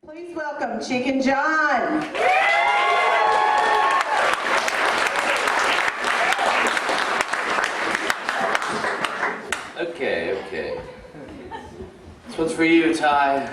Please welcome Chicken John. Okay. This one's for you, Ty.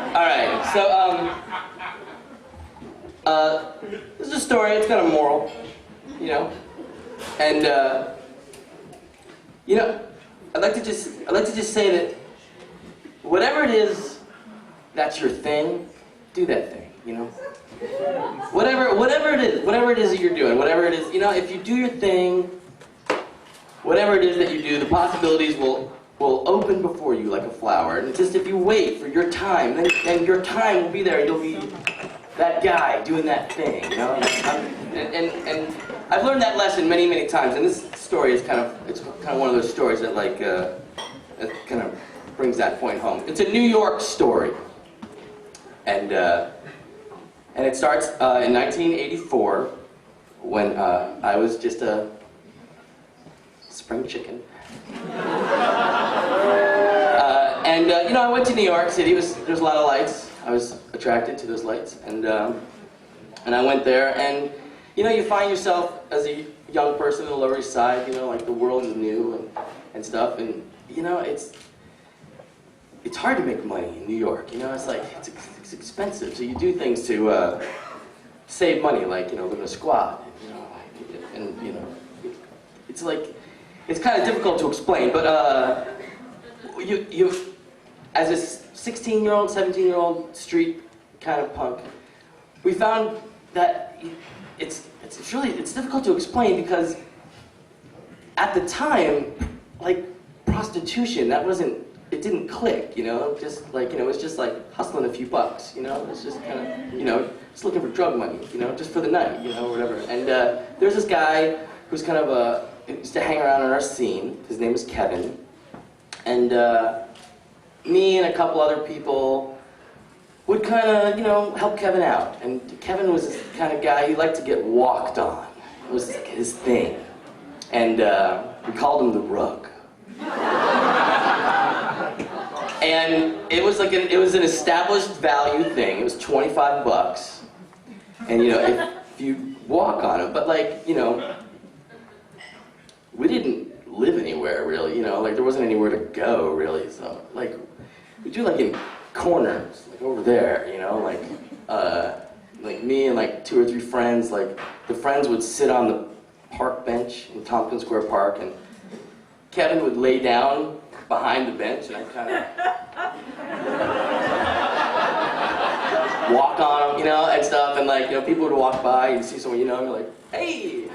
Alright, so, this is a story, it's got a moral, you know, and, you know, I'd like to just say that whatever it is that's your thing, do that thing, you know? Whatever it is that you're doing, whatever it is, you know, if you do your thing, whatever it is that you do, the possibilities will open before you like a flower. And just if you wait for your time, then your time will be there. You'll be that guy doing that thing, you know? And I've learned that lesson many, many times. And this story is kind of one of those stories that like, that kind of brings that point home. It's a New York story. And it starts in 1984 when I was just a spring chicken. You know, I went to New York City. There's a lot of lights. I was attracted to those lights, and I went there, and you know, you find yourself as a young person on the Lower East Side. You know, like the world is new and stuff, and you know, it's hard to make money in New York. You know, it's like it's expensive, so you do things to save money, like you know, live in a squat. You know, and you know, it's like. It's kind of difficult to explain, but you, as a 16-year-old, 17-year-old street kind of punk, we found that it's difficult to explain because at the time, like prostitution, it didn't click, you know, just like, you know, it was just like hustling a few bucks, you know, it's just kind of, you know, just looking for drug money, you know, just for the night, you know, whatever. And there's this guy who's kind of used to hang around on our scene. His name is Kevin. And me and a couple other people would kind of, you know, help Kevin out. And Kevin was this kind of guy, he liked to get walked on. It was like his thing. And we called him the Rook. And it was like it was an established value thing. It was 25 bucks. And you know, if you walk on him, but like, you know, we didn't live anywhere really, you know, like there wasn't anywhere to go really, so like we do like in corners, like over there, you know, like me and like 2 or 3 friends, like the friends would sit on the park bench in Tompkins Square Park, and Kevin would lay down behind the bench, and I'd kind of walk on him, you know, and stuff, and like, you know, people would walk by, and see someone, you know, and you're like, hey,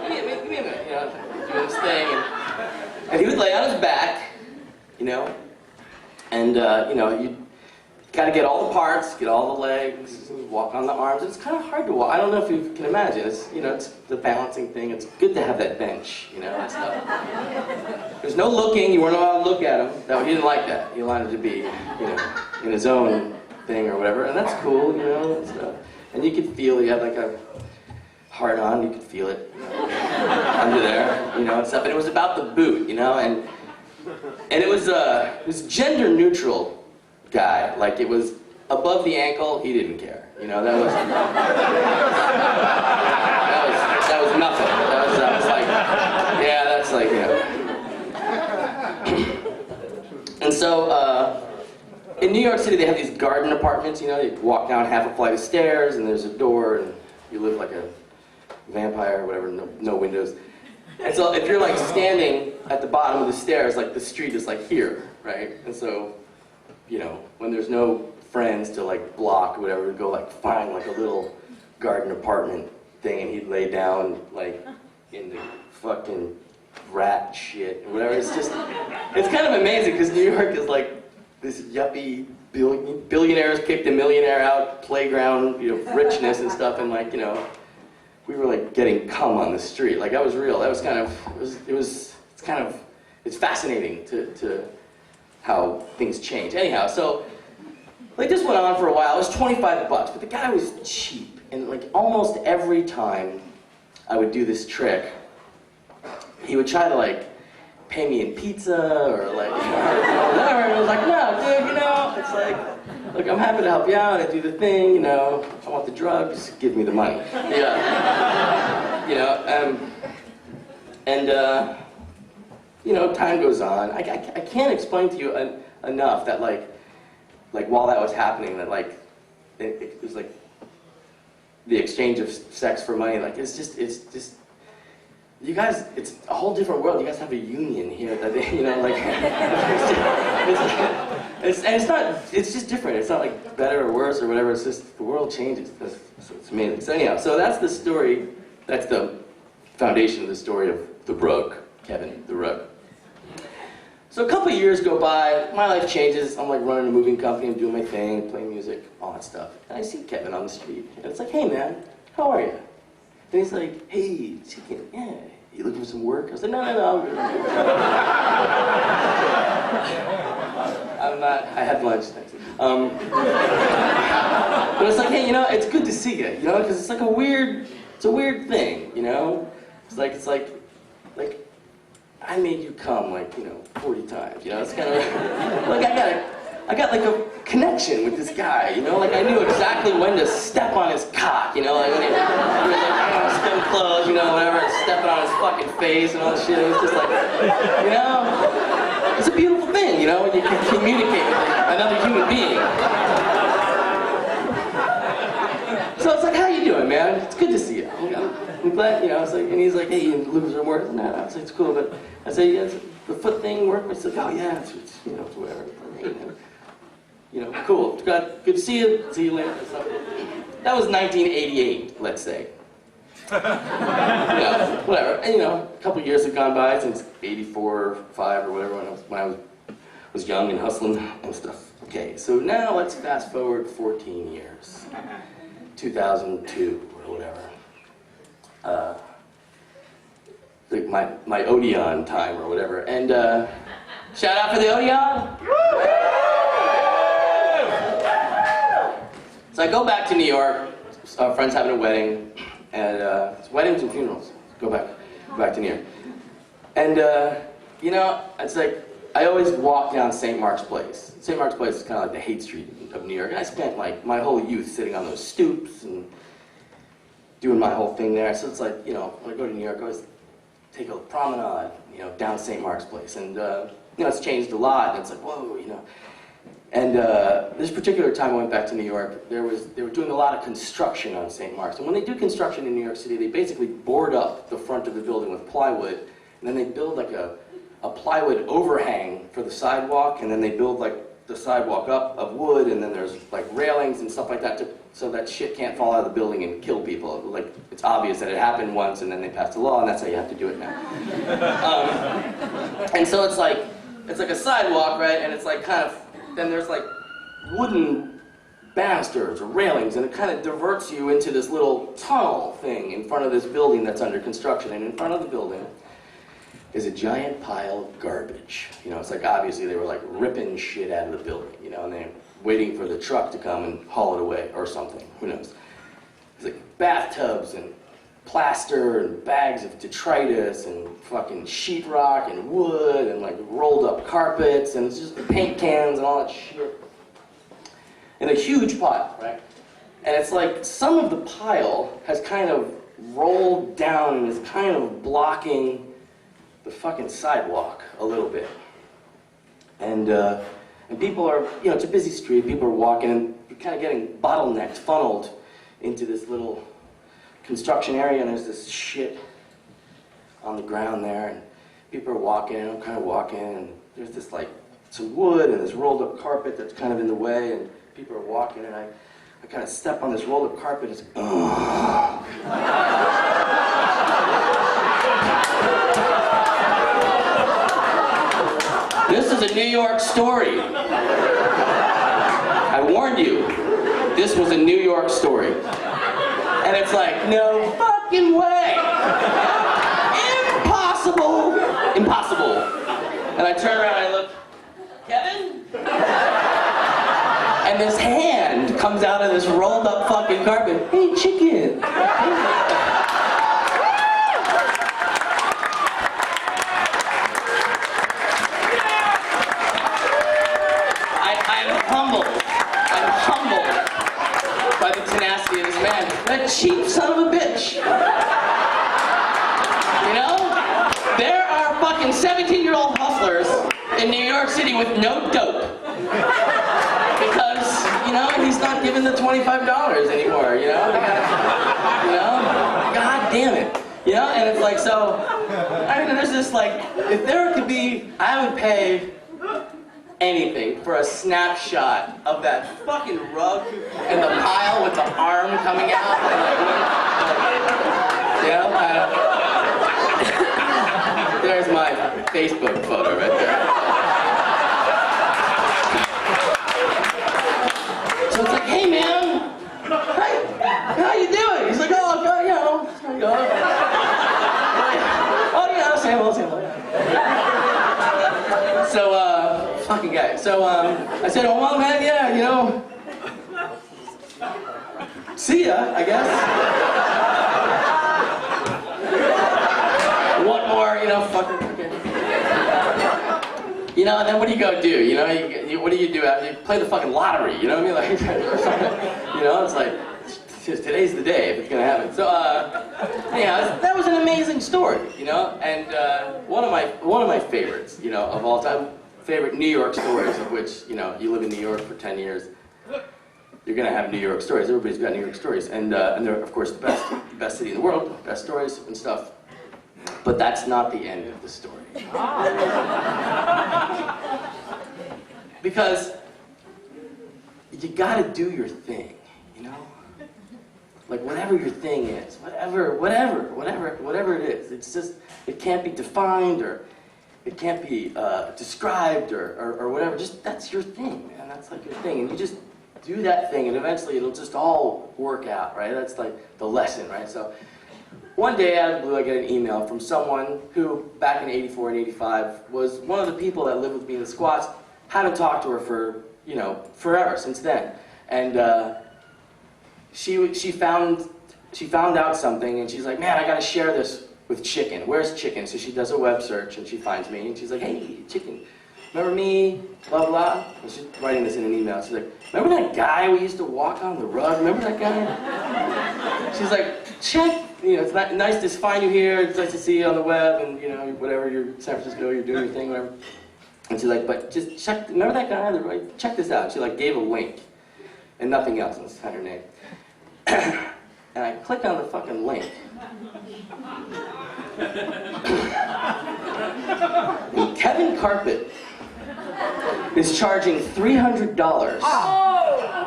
give me a minute, you know, doing this thing, and he would lay on his back, you know, and you know, you gotta get all the parts, get all the legs, walk on the arms. It's kind of hard to walk. I don't know if you can imagine. It's, you know, it's the balancing thing. It's good to have that bench, you know, and stuff. There's no looking. You weren't allowed to look at him. No, he didn't like that. He wanted to be, you know, in his own thing or whatever, and that's cool, you know, and stuff. And you could feel he had like a hard on. You could feel it, you know, under there, you know, and stuff. And it was about the boot, you know, and it was gender neutral. Guy, like it was above the ankle, he didn't care. You know, that was nothing. That was like, yeah, that's like, you know. And so, in New York City, they have these garden apartments, you know, you walk down half a flight of stairs, and there's a door, and you live like a vampire or whatever, no windows. And so, if you're like standing at the bottom of the stairs, like the street is like here, right? And so, you know, when there's no friends to like block or whatever, we'd go like find like a little garden apartment thing, and he'd lay down like in the fucking rat shit or whatever. It's just, it's kind of amazing because New York is like this yuppie billionaires kicked a millionaire out playground, you know, richness and stuff, and like, you know, we were like getting cum on the street. Like that was real. That was kind of, it's fascinating to how things change. Anyhow, so like this went on for a while. It was 25 bucks, but the guy was cheap. And like almost every time I would do this trick, he would try to like pay me in pizza or like, you know, whatever. And I was like, no, dude, you I'm happy to help you out. I do the thing, you know. I want the drugs. Give me the money. Yeah. You know. You know, time goes on. I can't explain to you enough that like while that was happening, that like it was like the exchange of sex for money. Like it's just. You guys, it's a whole different world. You guys have a union here that, you know, like, it's just different. It's not like better or worse or whatever. It's just the world changes. So it's amazing. So anyhow, so that's the story. That's the foundation of the story of the Rook, Kevin, the Rook. So a couple of years go by. My life changes. I'm like running a moving company. I'm doing my thing, playing music, all that stuff. And I see Kevin on the street. And it's like, hey man, how are you? And he's like, hey, chicken, yeah, you looking for some work? I was like, no, I'm good. I'm not, I had lunch, thanks. But it's like, hey, you know, it's good to see you, you know, because it's like a weird thing, you know? It's like, I made you come like, you know, 40 times, you know? It's kind of like, I got like a connection with this guy, you know? Like I knew exactly when to step on his cock, you know? Like when he was like, I don't know, skin clothes, you know, whatever, and stepping on his fucking face and all this shit. It was just like, you know? It's a beautiful thing, you know, when you can communicate with another human being. So it's like, how you doing, man? It's good to see you. I'm glad, you know, I was like, and he's like, hey, you lose or work? No, I was like, it's cool, but I said, yeah, the foot thing work? I said, oh yeah, it's you know, it's whatever. You know, cool. Good to see you. See you later. So, that was 1988, let's say. Yeah, whatever. And you know, a couple years have gone by since 84, 5 or whatever when I was young and hustling and stuff. Okay, so now let's fast forward 14 years. 2002 or whatever. Like my Odeon time or whatever. And shout out for the Odeon. So I go back to New York. Friends having a wedding, and it's weddings and funerals. Go back to New York. And you know, it's like I always walk down St. Mark's Place. St. Mark's Place is kind of like the hate street of New York. And I spent like my whole youth sitting on those stoops and doing my whole thing there. So it's like, you know, when I go to New York, I always take a promenade, you know, down St. Mark's Place. And you know, it's changed a lot. And it's like, whoa, you know. And this particular time I went back to New York, they were doing a lot of construction on St. Mark's. And when they do construction in New York City, they basically board up the front of the building with plywood, and then they build like a plywood overhang for the sidewalk, and then they build like the sidewalk up of wood, and then there's like railings and stuff like that so that shit can't fall out of the building and kill people. Like, it's obvious that it happened once, and then they passed a law, and that's how you have to do it now. And so it's like a sidewalk, right? And it's like kind of, then there's like wooden banisters or railings, and it kind of diverts you into this little tunnel thing in front of this building that's under construction. And in front of the building is a giant pile of garbage. You know, it's like obviously they were like ripping shit out of the building, you know, and they're waiting for the truck to come and haul it away or something, who knows. There's like bathtubs and plaster and bags of detritus and fucking sheetrock and wood and like rolled up carpets, and it's just paint cans and all that shit. In a huge pile, right? And it's like some of the pile has kind of rolled down and is kind of blocking the fucking sidewalk a little bit. And people are, you know, it's a busy street, people are walking, and you're kind of getting bottlenecked, funneled into this little construction area, and there's this shit on the ground there, and people are walking, and I'm kind of walking, and there's this like some wood and this rolled up carpet that's kind of in the way, and people are walking, and I kind of step on this rolled up carpet, and it's like, ugh. This is a New York story. I warned you, this was a New York story. And it's like, no fucking way! Impossible! Impossible. And I turn around and I look, Kevin? And this hand comes out of this rolled up fucking carpet. Hey, chicken! I'm man, that cheap son of a bitch. You know? There are fucking 17-year-old hustlers in New York City with no dope. Because, you know, he's not giving the $25 anymore, you know? You know? God damn it. You know? And it's like, so, I mean, there's this like, if there could be, I would pay anything for a snapshot of that fucking rug and the pile with the arm coming out. And like, you know? There's my Facebook photo right there. So it's like, hey man, how you doing? He's like, oh, you know, oh yeah, same old. So, fucking guy. So, I said, oh well man, yeah, you know, see ya, I guess. One more, you know, fucker. Okay. You know, and then what do you go do? You know, what do you do after you play the fucking lottery? You know what I mean? Like, you know, it's like, today's the day if it's gonna happen. So, yeah, that was an amazing story, you know, and one of my favorites, you know, of all time, favorite New York stories, of which, you know, you live in New York for 10 years, you're gonna have New York stories. Everybody's got New York stories, and they're of course the best city in the world, best stories and stuff. But that's not the end of the story. Because you gotta do your thing, you know? Like whatever your thing is, whatever it is, it's just, it can't be defined or it can't be described or whatever, just that's your thing, man, that's like your thing. And you just do that thing and eventually it'll just all work out, right? That's like the lesson, right? So one day out of the blue I get an email from someone who, back in '84 and '85, was one of the people that lived with me in the squats. Haven't talked to her for, you know, forever since then. And she found out something and she's like, man, I gotta share this with Chicken. Where's Chicken? So she does a web search and she finds me and she's like, hey, Chicken, remember me, blah, blah. And she's writing this in an email. She's like, remember that guy we used to walk on the rug? Remember that guy? She's like, check, you know, it's nice to find you here. It's nice to see you on the web and, you know, whatever, you're in San Francisco, you're doing your thing, whatever. And she's like, but just check, remember that guy on the rug? Check this out. She like gave a link and nothing else, and had her name. And I click on the fucking link. And Kevin Carpet is charging $300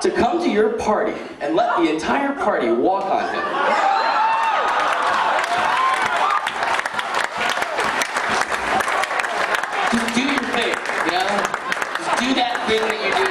to come to your party and let the entire party walk on him. Just do your thing, you know? Just do that thing that you do.